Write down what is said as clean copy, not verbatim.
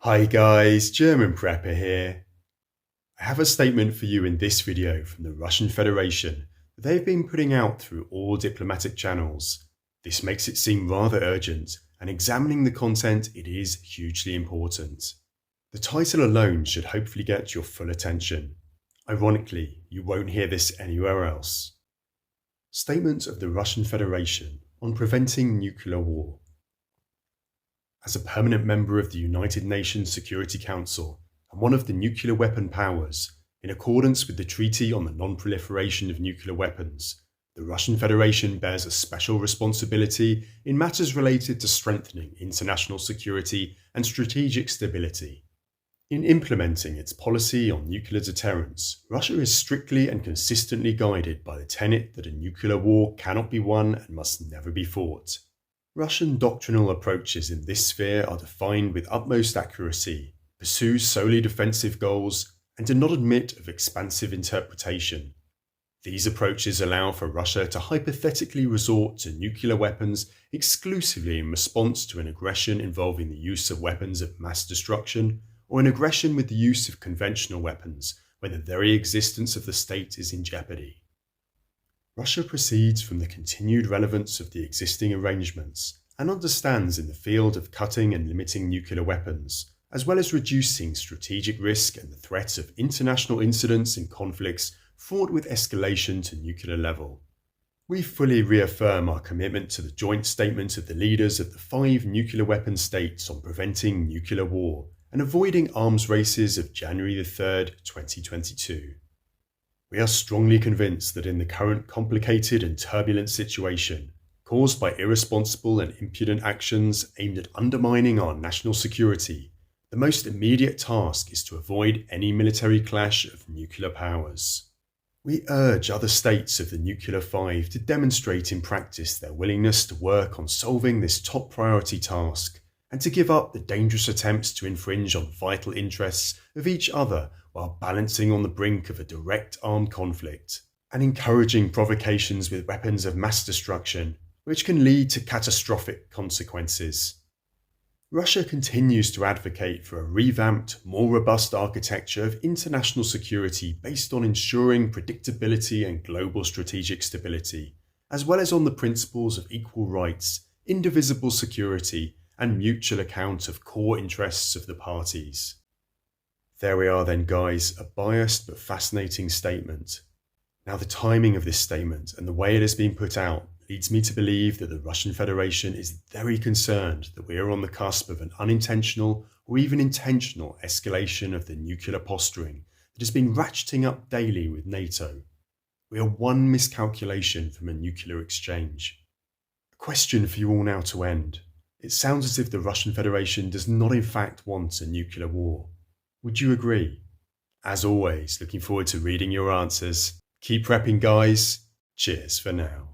Hi guys, German Prepper here. I have a statement for you in this video from the Russian Federation that they've been putting out through all diplomatic channels. This makes it seem rather urgent, and examining the content, it is hugely important. The title alone should hopefully get your full attention. Ironically, you won't hear this anywhere else. Statement of the Russian Federation on preventing nuclear war. As a permanent member of the United Nations Security Council and one of the nuclear weapon powers, in accordance with the Treaty on the Non-Proliferation of Nuclear Weapons, the Russian Federation bears a special responsibility in matters related to strengthening international security and strategic stability. In implementing its policy on nuclear deterrence, Russia is strictly and consistently guided by the tenet that a nuclear war cannot be won and must never be fought. Russian doctrinal approaches in this sphere are defined with utmost accuracy, pursue solely defensive goals, and do not admit of expansive interpretation. These approaches allow for Russia to hypothetically resort to nuclear weapons exclusively in response to an aggression involving the use of weapons of mass destruction, or an aggression with the use of conventional weapons when the very existence of the state is in jeopardy. Russia proceeds from the continued relevance of the existing arrangements and understands in the field of cutting and limiting nuclear weapons, as well as reducing strategic risk and the threat of international incidents and conflicts fraught with escalation to nuclear level. We fully reaffirm our commitment to the joint statement of the leaders of the 5 nuclear weapon states on preventing nuclear war and avoiding arms races of January 3, 2022. We are strongly convinced that in the current complicated and turbulent situation, caused by irresponsible and impudent actions aimed at undermining our national security, the most immediate task is to avoid any military clash of nuclear powers. We urge other states of the Nuclear Five to demonstrate in practice their willingness to work on solving this top priority task, and to give up the dangerous attempts to infringe on vital interests of each other while balancing on the brink of a direct armed conflict, and encouraging provocations with weapons of mass destruction, which can lead to catastrophic consequences. Russia continues to advocate for a revamped, more robust architecture of international security based on ensuring predictability and global strategic stability, as well as on the principles of equal rights, indivisible security, and mutual account of core interests of the parties. There we are then, guys, a biased but fascinating statement. Now, the timing of this statement and the way it has been put out leads me to believe that the Russian Federation is very concerned that we are on the cusp of an unintentional or even intentional escalation of the nuclear posturing that has been ratcheting up daily with NATO. We are one miscalculation from a nuclear exchange. A question for you all now to end. It sounds as if the Russian Federation does not in fact want a nuclear war. Would you agree? As always, looking forward to reading your answers. Keep prepping, guys. Cheers for now.